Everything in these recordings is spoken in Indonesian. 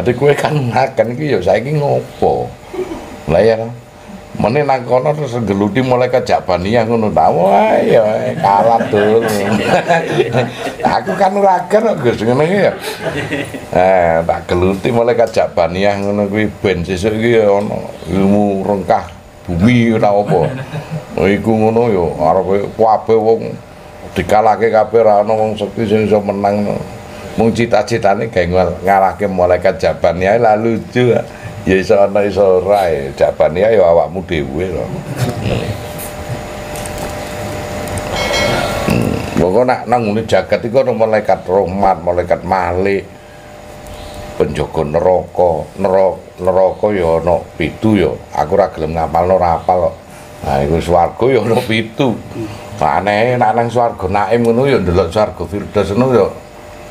Dadi kowe kan makan iki ya saiki ngopo? Lah ya meneh nang kono terus geluti malaikat Jabaniyah ngono ta. Wah ya kalah dul. Aku kan ora ger Gus ngene iki ya. Tak geluti malaikat Jabaniyah ngono kuwi ben sesuk iki ana ilmu rengkah bumi ora apa. Iku ngono ya arep kabeh wong dikalahke kabeh ora ana wong sekti sing iso menang. Mung cita-citane gawe ngalahke malaikat Jabaniyah lah lucu. Ya iso ana iso ora Jabaniyah ya awakmu dhewe lho. Pokoke nak nang ngene jagat iku ana malaikat rahmat, malaikat malik, penjaga neraka ya ana 7 ya. Aku ora gelem ngapalno ora apal kok. Nah iku swarga ya ana 7. Aneh nek nang swarga naim ngono ya ndelok swarga Firdaus ngono ya.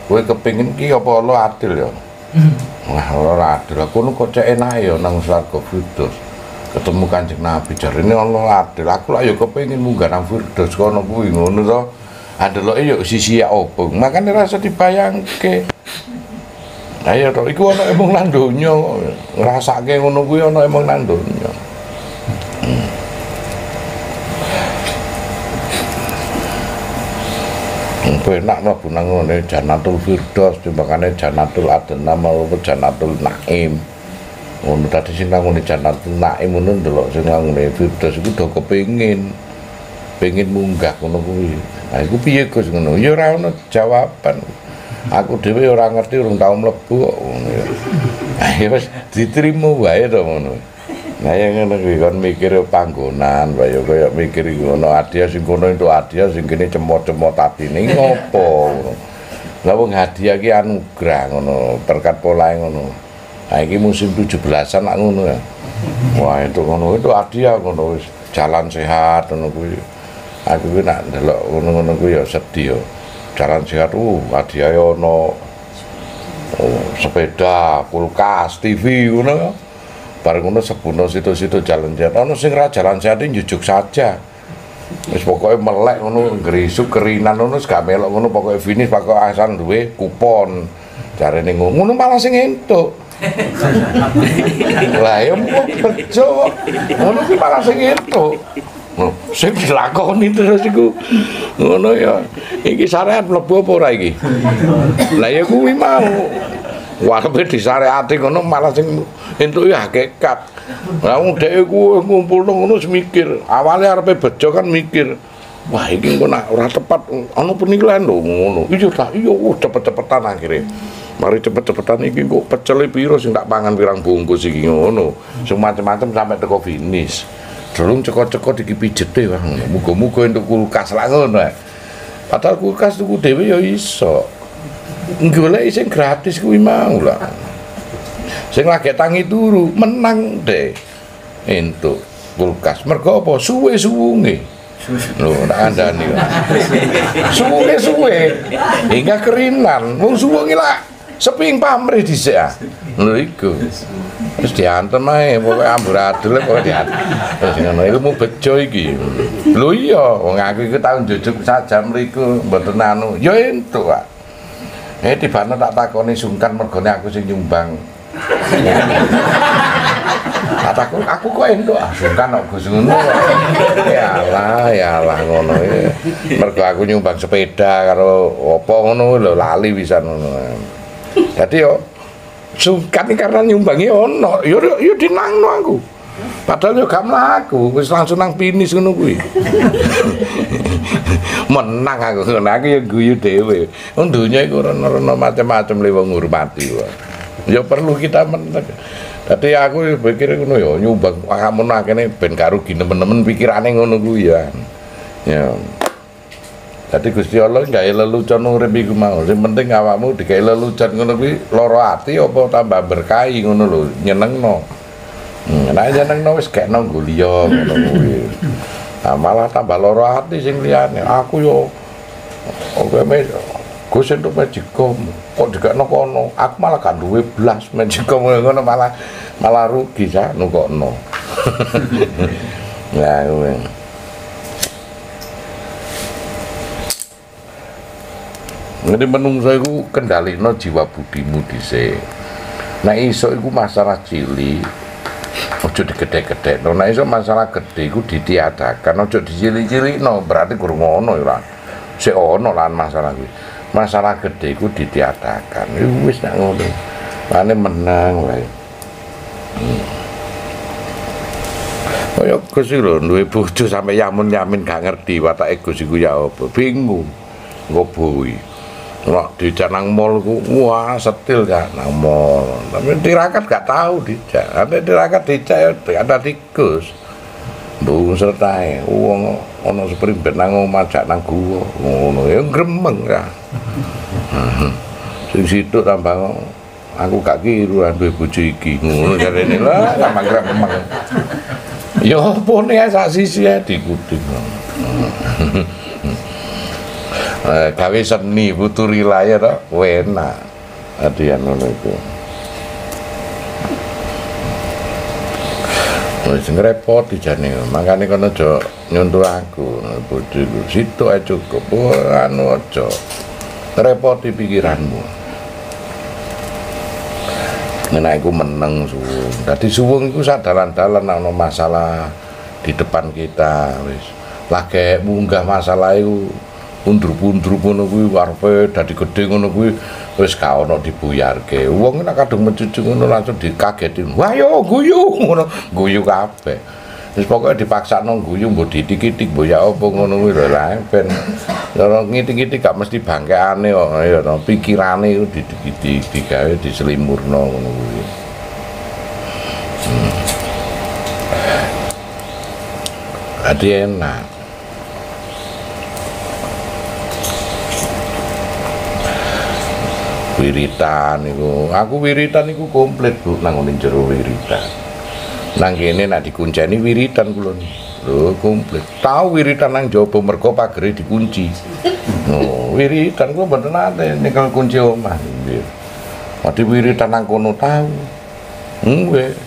Kowe kepengin ki apa Allah adil ya? Wah ora adil. Aku kok cek enak ya nang swarga Firdaus. Ketemu Kanjeng Nabi jarine Allah adil. Aku lak ya kepengin munggah nang Firdaus kono kuwi ngono to. Andeloke ya sisi opo. Makane rasa dibayangke. Ayo to iku ana emong nang donya ngrasake ngono kuwi ana emong nang donya. Enak mlebu nang ngene Jannatul Firdaus timbangane Jannatul Adna maupun Jannatul Naim. Ngono tadi sing nang ngene Jannatul Naim ngono ndelok sing nang ngene Firdaus iku do kepengin munggah ngono kuwi. Nah iku piye Gus ngono? Ya ora ono jawaban. Aku dhewe ora ngerti urung tau mlebu kok ngono ya. Ayo wis diterima wae to ngono. Nah yang ngono kuwi kon mikir panggonan, wae kaya mikir ngono hadiah sing kono entuk hadiah sing kene cemot-cemot atine ngopo. Lah wong hadiah ki anugrah ngono, berkat polahe ngono. Nah iki musim 17-an nak ngono ya. Wah itu ngono itu hadiah ngono wis jalan sehat ngono kuwi. Aku ki nak ndelok ngono-ngono kuwi ya sedih ya. Jalan sehat hadiahe ono sepeda, kulkas, TV ngono. Bareng ngono sebuno situ-situ jalan sehat. Ono sing ra jalan sehat njujuk saja. Wis pokoke melek ngono ngrisuk kerinan ngono gak melok ngono pokoke finish pokoke asal duwe kupon. Jarene ngono malah sing entuk. Lah ya bejo. Ngono ki malah sing entuk. Sing dilakoni terus iku ngono ya. Iki syariat mlebu apa ora iki? Lah ya kuwi mau. Warepe disyariati ngono malah sing entuke hakikat. Lah wong dhek ku ngumpulno ngono mikir. Awale arepe bejo kan mikir, wah iki engko nak ora tepat ana penilaian lho ngono. Iya ta, iya cepet-cepetan akhire. Mari cepet-cepetan iki kok pecele piro sing tak pangan pirang bungkus iki ngono. Sing macem-macem sampai teko finish. Durung cekot-cekot iki pijete wah ngono. Muga-muga entuk kulkas lah ngono. Padahal kulkas tuku dhewe ya iso. Golek sing gratis kuwi mau lah. Sing lagi tangi turu menang deh entuk kulkas. Mergo apa? Suwe-suwunge. Lho tak andani. Suwe-suwe hingga kerinan. Wong suwunge lah seping pamrih dhisik ah. Lho iku. Terus diantem ae pokoke amburadul pokoke diantem. Terus ngono iku mu bejo iki. Lho iya, wong aku iku tau njujuk sak jam mriku mboten anu. Ya entuk ah. Tibane tak takoni sungkan mergone aku sing nyumbang. Aku kok entuk sungkan kok Gus ngono. Yalah ngono iki. Mergo aku nyumbang sepeda karo apa ngono lho lali pisan ngono. Dadi yo sungkan karena nyumbangi ono, yo dinangno aku. Padahal yo gak mlaku, wis langsung nang finish ngono kuwi. Menang aku ngono aku ya guyu dhewe. Wong donya iku ana macam-macam le wong ngurmati wae. Ya perlu kita menang. Dadi aku pikir ngono ya nyumbang akamun akene ben karo gi nemen-nemen pikirane ngono kuwi ya. Ya. Dadi Gusti Allah gawe lelucon urip iku mau. Sing penting awakmu digawe lelucon ngono kuwi lara ati apa tambah berkahi ngono lho, nyenengno. Nek nyenengno wis gekno nggo liya ngono kuwi. Nah, malah tambah lara ati sing liyane. Aku yo oke Gus entuk Magicom kok dikekno kono. Aku malah gak duwe blas Magicom ngono malah rugi sa nukokno. Nah, kuwi. Jadi menungso iku kendalino jiwa budimu dhisik. Nek iso iku masalah cilik ojo digede-gedekno. Nek iso masalah gede iku ditiadakan, ojo dicilik-cilikno, berarti kurang ono ya. Sik ono lan masalah kuwi. Masalah gede iku ditiadakan. Wis nek ngono. Mane menang wae. Kaya Gus lho duwe bojo sampe yamin gak ngerti watake Gus iku ya apa. Bingung. Ngoboi. Nek dijak nang mall ku wah setil gak nang mall. Tapi tirakat gak tahu dijak. Nek tirakat dijak ya ada tikus. Mbung sertae wong ana seprimbet nang omah jak nang guwa ngono ya gremeng ya. Sing situk tambah aku gak kiru duwe bojo iki ngono jarene lah tambah gremeng. Ya apa nek sak sisi dikutik. Gawe seni puturi layar to enak adian ngono iku. Wis ngrepot dijane makane kono aja nyuntuh aku bojoku situ ae cukup anu aja ngrepoti pikiranmu. Nek aku meneng suwung dadi suwung iku sak dalan-dalan ana masalah di depan kita wis lagi munggah masalah iku undur-undur ngono kuwi arepe dadi gedhe ngono kuwi wis gak ono dibuyarke. Wong nek kadung mencucu ngono langsung dikagetin. Wah yo guyu ngono, guyu kabeh. Wis pokoke dipaksakno guyu mbok ditik-itik mbok ya apa ngono kuwi lho lah ben cara ngitik-itik gak mesti bangkeane kok ya to pikirane iku didik-itik digawe diselimurno ngono kuwi. Adi enak. Wiritan niku, aku wiritan niku komplit Bu nang ngene jero wiritan. Nang kene nek dikunceni wiritan kula lho komplit. Tahu wiritan nang jaba mergo pagere dikunci. Oh, wiritan kula mboten nate nyekel kunci omah nggih. Wadhe wiritan nang kono tahu. Nggih.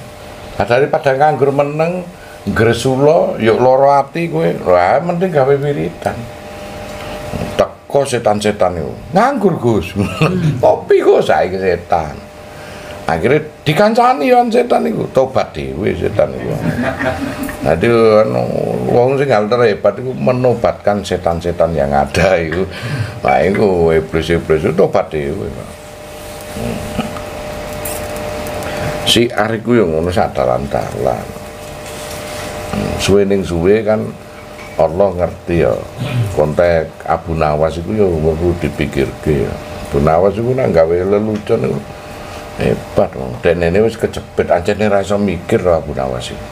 Daripada nganggur meneng gresula yuk loro ati kowe. Wah, mending gawe wiritan. Kok setan-setan itu nganggur Gus. Kopi kok saiki setan. Akhirnya dikancani kan setan itu tobat dhewe setan itu. Dadi anu wong sing hal terhebat itu menobatkan setan-setan yang ada itu. Nah itu iblis-iblis itu tobat dhewe. Si ariku yang ngono sadaran-dalan. Suwe ning suwe kan Allah ngerti ya konteks Abu Nawas itu ya perlu dipikirke ya. Abu Nawas itu nang gawe lelucon itu hebat loh. Dan ini wis kejepit ancene ra iso mikir loh Abu Nawas itu.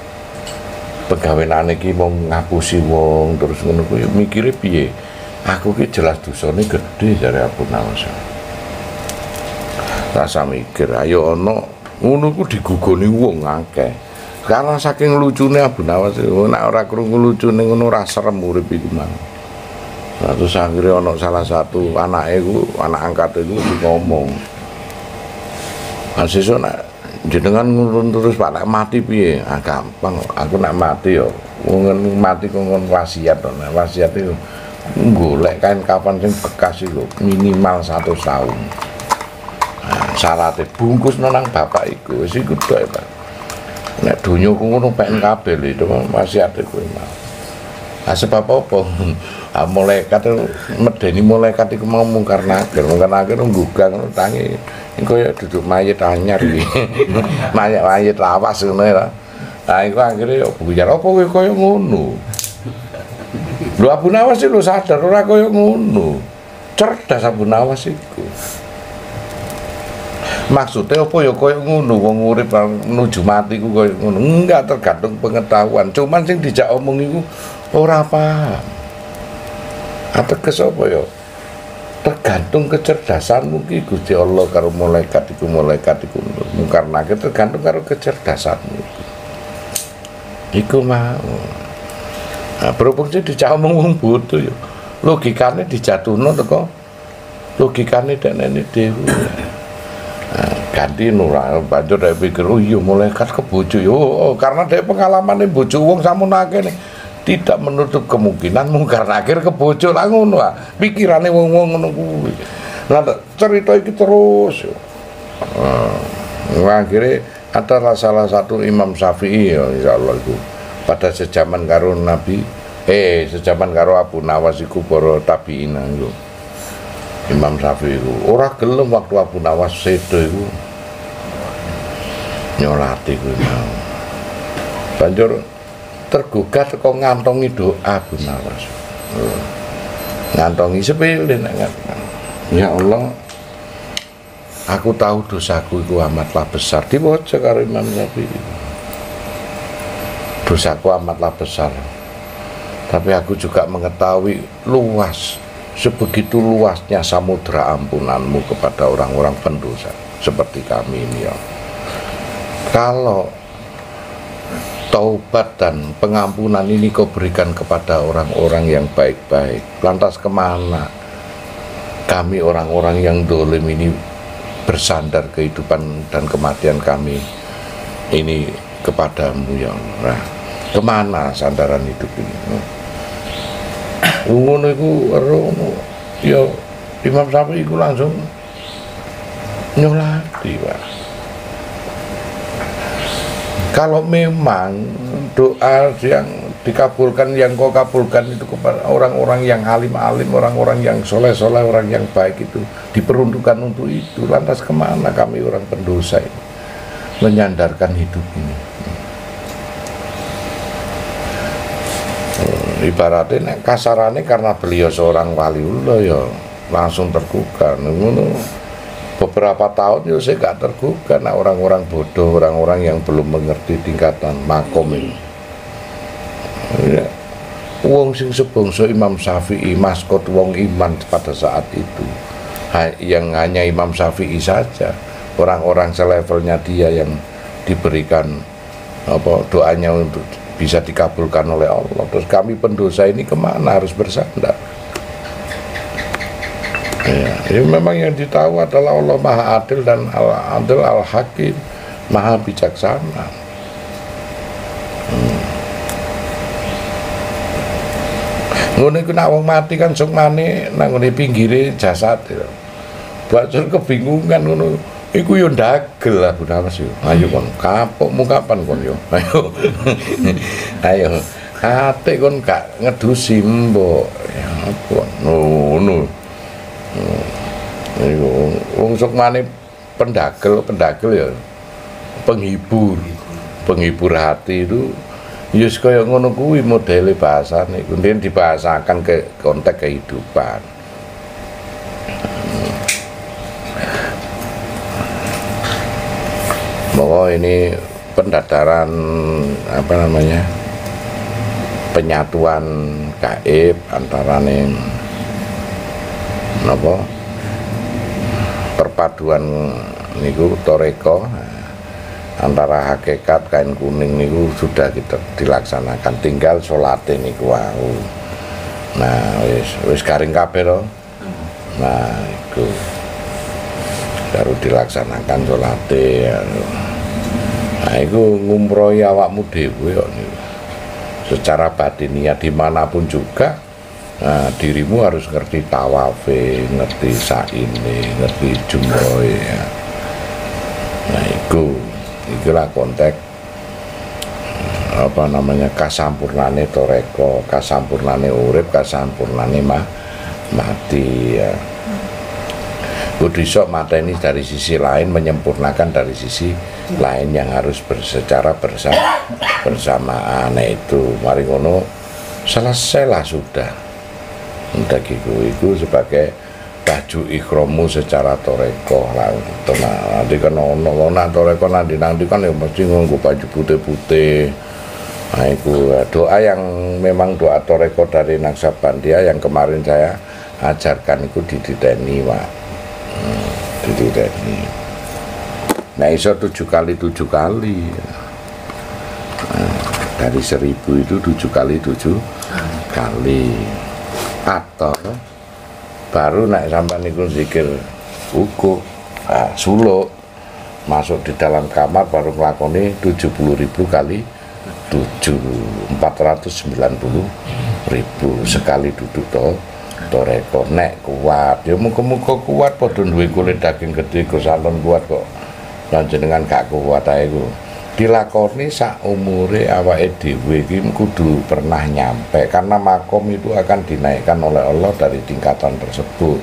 Pegawenane iki mau ngapusi wong terus ngono kuwi mikire piye? Aku ki jelas dosane gede jare Abu Nawas. Rasa mikir ayo ana ngono ku digugoni wong akeh. Karena saking lucune Abu Nawas itu, nek ora krungu lucune ngono ora serem urip iku mang. Terus akhirnya ono salah satu anake iku, anak angkat iku ngomong. Sesuk nek jenengan ngurun terus Pak nek mati piye? Ah gampang, aku nek mati yo wong mati kon wasiat to. Nek wasiat iku golek kain kapan sing bekas iku minimal 1 tahun. Nah, syaratnya bungkus nang bapak iku wis iku tok Pak. Nek donya ku ngono pengen kabeh lho itu wasiate kuwi mau. Ah sebab apa? Ah malaikat medeni malaikat iku mau mungkar nakir nggugah ngono tangi kaya duduk mayit anyar iki. Mayit lawas ngono ya. Nah iku akhire yo buyar apa kowe kaya ngono. Lho Abu Nawas iki lho sadar ora kaya ngono. Cerdas Abu Nawas iku. Maksudnya apa ya koyo ngono wong urip menuju mati ku koyo ngono. Enggak tergantung pengetahuan. Cuman sing dijak omong iku ora paham. Ateges apa ya? Tergantung kecerdasanmu ki Gusti Allah karo malaikat iku mungkar nakir tergantung karo kecerdasanmu. Iku mau. Nah, berhubung sing dijak omong wong bodoh ya. Logikane dijatuhno teko logikane dekne dhewe. Ganti nurah banjur dhek pikir oh iya malaikat kebojo yo karena dhek pengalamane bojo wong samun akeh tidak menutup kemungkinan mungkar nakir kebojo lah ngono ah pikirane wong-wong ngono kuwi. Lah cerita iki terus yo. Akhirnya ada salah satu Imam Syafi'i ya insyaallah itu pada sejaman karo Nabi sejaman karo Abu Nawas iku para tabi'in iku. Imam Syafi'i iku ora gelem waktu Abu Nawas sedo iku nyolati kuwi mau. Banjur tergugah teko ngantongi doa Abu Nawas. Ngantongi sepele nek ngaten. Ya Allah, aku tahu dosaku itu amatlah besar. Diwaca karo Imam Syafi'i. Dosaku amatlah besar. Tapi aku juga mengetahui luas, sebegitu luasnya samudra ampunanmu kepada orang-orang pendosa seperti kami ini ya. Kalau taubat dan pengampunan ini kau berikan kepada orang-orang yang baik-baik, lantas kemana kami orang-orang yang dolim ini bersandar kehidupan dan kematian kami ini kepadamu ya Allah. Kemana sandaran hidup ini? Ngono iku ya Imam Syafi'i iku langsung nyolati, Pak. Kalau memang doa yang dikabulkan, yang kau kabulkan itu kepada orang-orang yang alim-alim, orang-orang yang soleh-soleh, orang yang baik itu diperuntukkan untuk itu, lantas kemana kami orang pendosa ini menyandarkan hidup ini? Ibaratnya kasarannya karena beliau seorang waliullah ya langsung tergugah. Beberapa tahun ya saya gak tergugah. Nah, orang-orang bodoh, orang-orang yang belum mengerti tingkatan makom ini ya. Wong sing sebangsa Imam Syafi'i, maskot wong iman pada saat itu yang hanya Imam Syafi'i saja, orang-orang selevelnya dia yang diberikan doanya untuk bisa dikabulkan oleh Allah. Terus kami pendosa ini kemana harus bersandar? Ya, memang yang ditahu adalah Allah Maha Adil dan Al-Adil Al-Hakim, Maha Bijaksana. Ngono iku nek wong mati kan sukmane nang ngene pinggire jasad. Bacur kebingungan ngono. Iku yo ndagel lah Bu Nawas yo. Ayo kon, kapokmu kapan kon yo? Ayo. Ayo. Ate kon gak ngedusi mbok. Ya ampun. Ngono. Iku wong sukmane pendagel ya. Penghibur hati itu ya kaya ngono kuwi modele bahasane. Kemudian dibahasakan ke konteks kehidupan. Bahwa ini pendadaran penyatuan gaib antara perpaduan niku toreko antara hakikat kain kuning niku sudah kita dilaksanakan, tinggal sholate niku wau. Nah wis garing kabeh to. Nah iku baru dilaksanakan sholate ya. Nah itu ngumrohi awakmu dhewe kok niku. Secara batiniah dimanapun juga, nah, dirimu harus ngerti tawafe, ngerti saine, ngerti jumrohe ya. Nah itulah konteks kasampurnane toreko, kasampurnane urip, kasampurnane mati ya. Kudu iso mateni dari sisi lain, menyempurnakan dari sisi lain yang harus secara bersamaan. Nah itu mari ngono selesailah sudah gitu itu sebagai baju ikhrammu secara toreko lah. Nah, nanti kan ono toreko nanti kan ya mesti nganggo baju putih-putih. Nah itu doa yang memang doa toreko dari Naksabandia yang kemarin saya ajarkan itu didideni Pak. Didideni. Nah iso 7 kali 7 kali. Nah, dari 1000 itu 7 kali 7 kali. Atau baru naik sampai niku zikir uku suluk masuk di dalam kamar baru ngelakoni 70.000 kali 7 490.000 sekali duduk toreko. Nek kuat ya muga-muga kuat padha duwe kulit daging gede Gus Alon kuat kok panjenengan gak kuat ae iku dilakoni sak umure awake dhewe iki kudu pernah nyampe, karena makom itu akan dinaikkan oleh Allah dari tingkatan tersebut.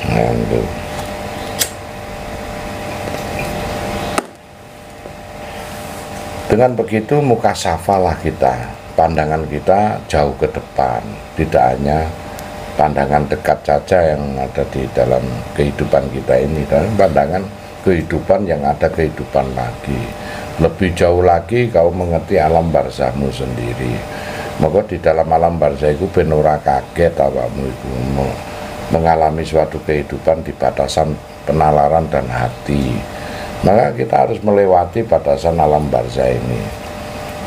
Nah, itu. Dengan begitu mukasafalah kita, pandangan kita jauh ke depan, tidak hanya pandangan dekat saja yang ada di dalam kehidupan kita ini, dan pandangan kehidupan yang ada kehidupan lagi. Lebih jauh lagi kau mengerti alam barzahmu sendiri. Maka di dalam alam barzah itu ben ora kaget awakmu iku mengalami suatu kehidupan di batasan penalaran dan hati. Maka kita harus melewati batasan alam barzah ini.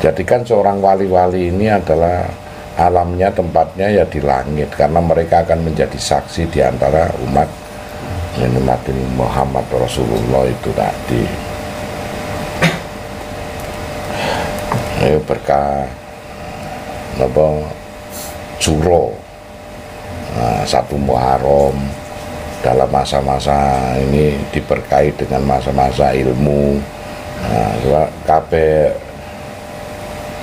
Jadikan seorang wali-wali ini adalah alamnya, tempatnya ya di langit, karena mereka akan menjadi saksi di antara umat Muhammad Rasulullah itu tadi. Ayo berkah apa Suro, nah, 1 Muharram, dalam masa-masa ini diberkahi dengan masa-masa ilmu. Nah, kabeh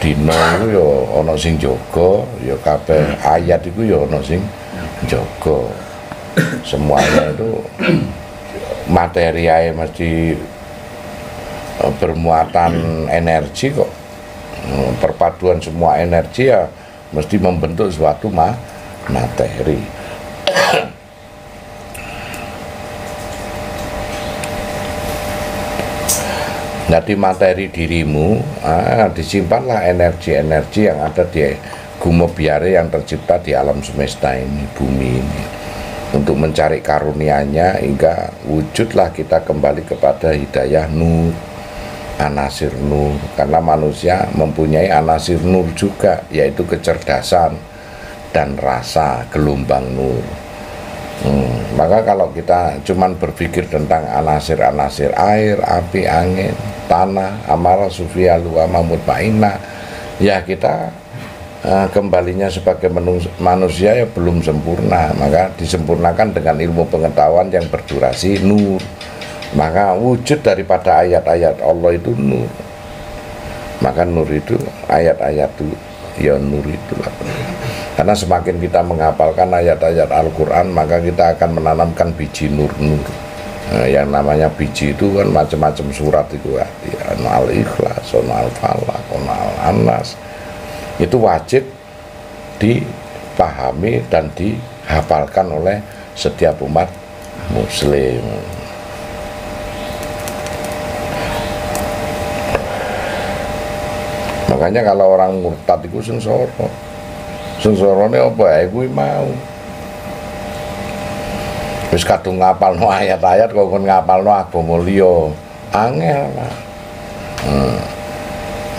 dina iku ya ana sing jaga, ya kabeh ayat iku ya ana sing jaga. Semuanya itu materi ae mesti bermuatan energi kok. Perpaduan semua energi ya mesti membentuk suatu materi. Nah, di materi dirimu disimpanlah energi-energi yang ada di gumobiare yang tercipta di alam semesta ini, bumi ini, untuk mencari karunia-Nya hingga wujudlah kita kembali kepada hidayah nur, anasir nur, karena manusia mempunyai anasir nur juga, yaitu kecerdasan dan rasa gelombang nur. Maka kalau kita cuman berpikir tentang anasir-anasir air, api, angin, tanah, amarah, sufia, luama, mutmainah, ya kita kembalinya sebagai manusia ya belum sempurna. Maka disempurnakan dengan ilmu pengetahuan yang berdurasi nur. Maka wujud daripada ayat-ayat Allah itu nur. Maka nur itu, ayat-ayat itu ya nur itulah. Karena semakin kita menghafalkan ayat-ayat Al-Quran, maka kita akan menanamkan biji nur-nur. Nah, yang namanya biji itu kan macam-macam surat itu ya, Al-Ikhlas, Al-Falaq, Al-Anas. Itu wajib dipahami dan dihafalkan oleh setiap umat muslim. Makanya kalau orang murtad itu sensorone apa ya kuwi mau. Wis kadung ngapalno ayat-ayat kok kon ngapalno agama liya. Angel.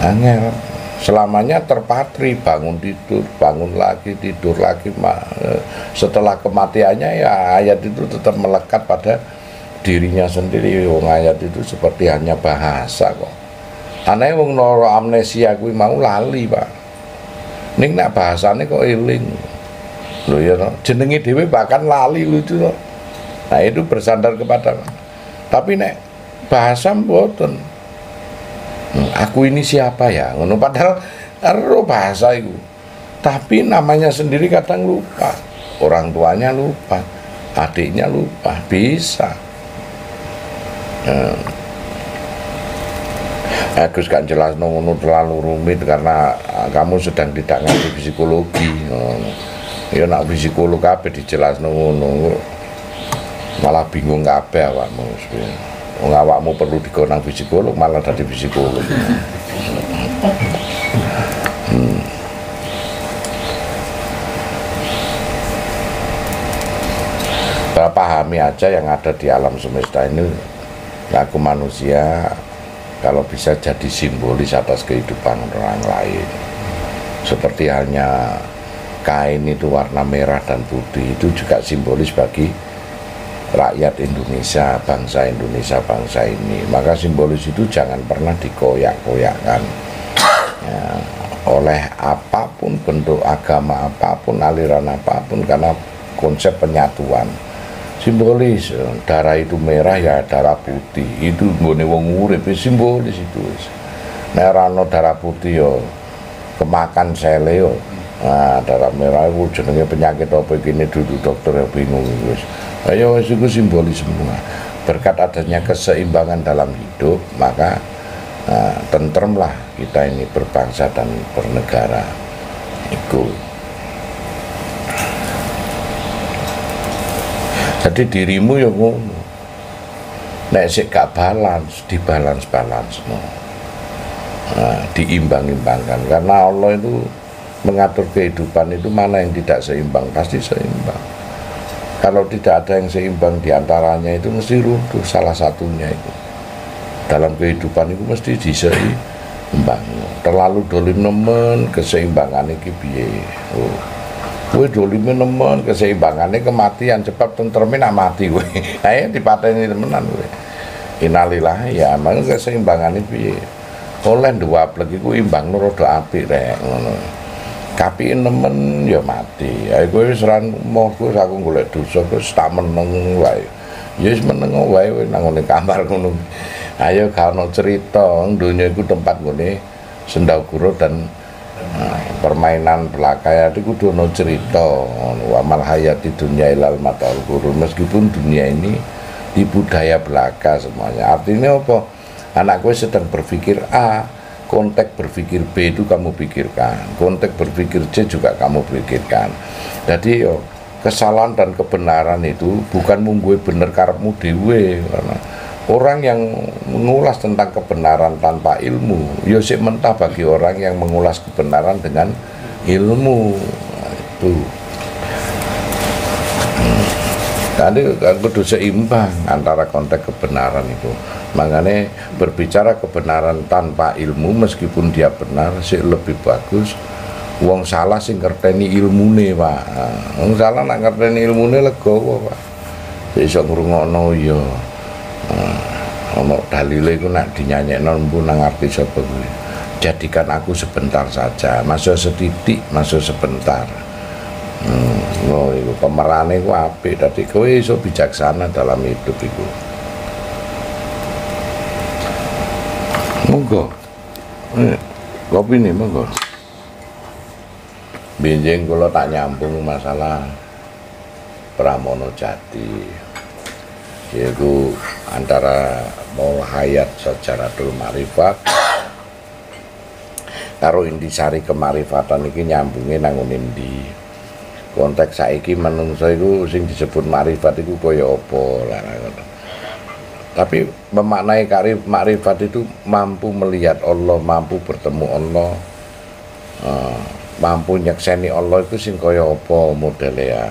Angel. Selamanya terpatri, bangun tidur, bangun lagi, tidur lagi. Setelah kematiannya ya ayat itu tetap melekat pada dirinya sendiri. Wong ayat itu seperti hanya bahasa kok. Aneh wong noro amnesia kuwi mau lali, Pak. Ning nek bahasane kok eling. Lho ya toh, jenenge dhewe bahkan lali lucu toh. Nah, itu bersandar kepada. Tapi nek bahasa mboten. Aku ini siapa ya? Ngono padahal ero bahasa itu. Tapi namanya sendiri kadang lupa. Orang tuanya lupa, adiknya lupa, bisa. Agus gak jelas ngono terlalu rumit karena kamu sedang tidak ngerti psikologi. Ya nak psikolog kabeh dijelasno ngono. Malah bingung kabeh awakmu. Wong awakmu perlu dikonang psikolog malah dadi psikolog. Pahami aja yang ada di alam semesta ini. Aku manusia, kalau bisa jadi simbolis atas kehidupan orang lain. Seperti halnya kain itu warna merah dan putih, itu juga simbolis bagi rakyat Indonesia, bangsa ini. Maka simbolis itu jangan pernah dikoyak-koyakkan ya, oleh apapun, bentuk agama apapun, aliran apapun, karena konsep penyatuan simbolis. Darah itu merah ya darah putih, itu nggone wong urip simbolis itu. Nek ora ana darah putih yo kemakan sele yo. Nah, darah merah itu jenenge penyakit apa gini dulu dokter yang bingung wis. Ayo wis iku simbolis semua. Berkat adanya keseimbangan dalam hidup, maka tentremlah kita ini berbangsa dan bernegara. Iku. Jadi dirimu ya ngono. Nek sik gak balance, dibalance-balance no. Diimbang-imbangkan karena Allah itu mengatur kehidupan itu mana yang tidak seimbang pasti seimbang. Kalau tidak ada yang seimbang diantaranya itu mesti runtuh salah satunya itu. Dalam kehidupan itu mesti diseimbang. Terlalu dolim nemen keseimbangan iki piye. Kowe dolime nemen keseimbangannya kematian cepat tentreme nak mati kowe. Ae dipateni temenan kowe. Innalillahi ya emang keseimbangannya piye. Oleh dua plek iku imbang rada apik rek ngono. Kapike nemen ya mati. Ae kowe wis ora mau aku golek dosa terus tak meneng wae. Ya wis meneng wae nang ngene kamar ngono. Ayo gak ono cerita donya iku tempat ngene sendau guru dan permainan belaka ya itu kudu ono cerita. Wa mal hayati dunya ilal mataul ghurur. Meskipun dunia ini di budaya belaka semuanya. Artinya apa? Anak gue sedang berpikir A, konteks berpikir B itu kamu pikirkan, konteks berpikir C juga kamu pikirkan. Jadi yo, kesalahan dan kebenaran itu bukan munggu bener karepmu dhewe, karena orang yang mengulas tentang kebenaran tanpa ilmu yo sik mentah bagi orang yang mengulas kebenaran dengan ilmu. Nah, itu tadi kudu seimbang antara konteks kebenaran itu. Makanya berbicara kebenaran tanpa ilmu meskipun dia benar sih lebih bagus. Wong salah sing ngerteni ilmune, Pak. Wong salah nak ngerteni ilmune legowo, Pak. Iso ngrungokno ya. Ono dalile iku nak dinyanyekno mpu nang arti sapa kuwi. Jadikan aku sebentar saja, masuk setitik, masuk sebentar. Oh, itu pemerane ku apik, dadi kowe iso bijaksana dalam hidup iku. Monggo. Kopi nih monggo. Benjing kula tak nyambung masalah Pramono Jati. Yaitu antara mau hayat Syajaratul Ma'rifat karo intisari kemarifatan iki nyambunge nang endi. Konteks saiki menungso iku sing disebut marifat iku kaya apa lah ngono. Tapi memaknai makrifat itu mampu melihat Allah, mampu bertemu Allah, mampu nyekseni Allah itu sing kaya apa modelnya ya.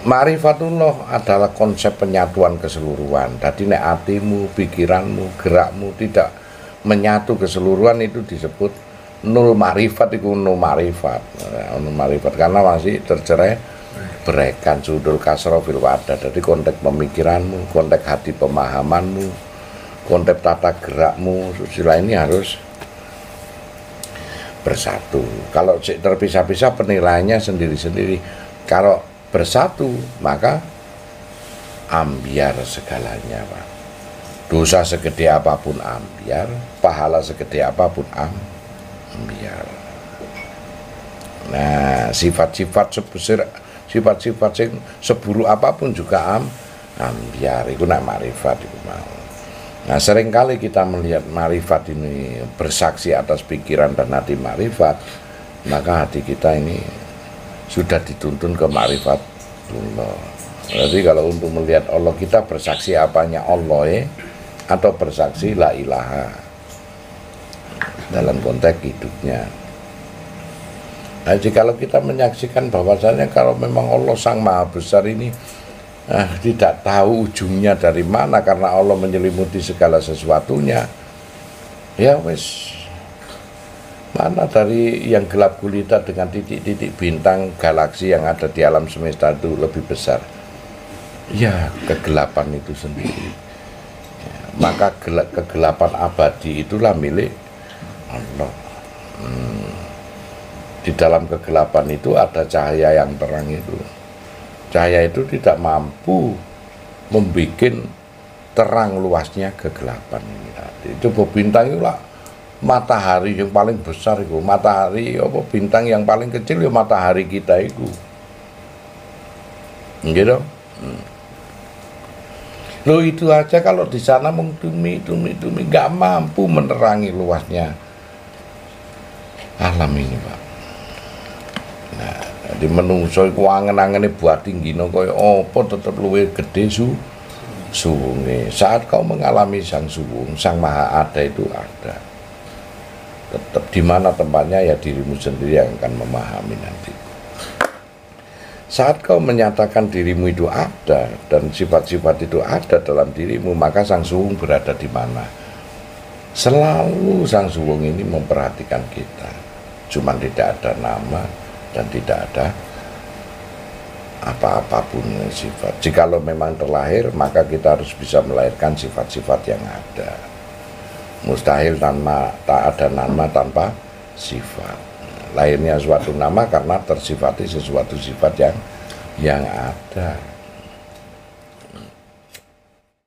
Ma'rifatullah adalah konsep penyatuan keseluruhan. Jadi nek hatimu, pikiranmu, gerakmu tidak menyatu keseluruhan itu disebut nul ma'rifat, itu nul ma'rifat. Nul ma'rifat karena masih tercerai berekan sudul kasro fil wadah. Jadi konteks pemikiranmu, konteks hati pemahamanmu, konteks tata gerakmu, sila ini harus bersatu. Kalau terpisah-pisah penilaiannya sendiri-sendiri. Kalau bersatu maka ambiar segalanya, Pak. Dosa segede apapun ambiar, pahala segede apapun ambiar. Nah, sifat-sifat sifat-sifat sing seburuk apapun juga ambiar. Itu nak marifat itu mau. Nah, seringkali kita melihat marifat ini bersaksi atas pikiran dan hati marifat, maka hati kita ini sudah dituntun ke ma'rifatullah. Jadi kalau untuk melihat Allah kita bersaksi apanya Allah atau bersaksi la ilaha dalam konteks hidupnya. Nah, kalau kita menyaksikan bahwasanya kalau memang Allah Sang Maha Besar ini tidak tahu ujungnya dari mana karena Allah menyelimuti segala sesuatunya, ya wes, mana dari yang gelap gulita dengan titik-titik bintang galaksi yang ada di alam semesta itu lebih besar? Ya, kegelapan itu sendiri. Ya, maka kegelapan abadi itulah milik Allah. Di dalam kegelapan itu ada cahaya yang terang itu. Cahaya itu tidak mampu membuat terang luasnya kegelapan ini tadi. Itu bintang itu lah matahari yang paling besar itu. Matahari apa bintang yang paling kecil ya matahari kita itu. Gitu. Loh itu aja kalau di sana tumi nggak mampu menerangi luasnya alam ini, Pak. Nah, di menungso iku angen-angene buat tinggino kaya apa tetep luwih gede suwunge. Saat kau mengalami sang suwung, sang maha ada itu ada. Tetap di mana tempatnya ya dirimu sendiri yang akan memahami nanti. Saat kau menyatakan dirimu itu ada dan sifat-sifat itu ada dalam dirimu, maka sang suwung berada di mana? Selalu sang suwung ini memperhatikan kita. Cuman tidak ada nama dan tidak ada apa-apapun sifat. Jikalau memang terlahir, maka kita harus bisa melahirkan sifat-sifat yang ada. Mustahil tak ada nama tanpa sifat. Lahirnya suatu nama karena tersifati sesuatu sifat yang ada.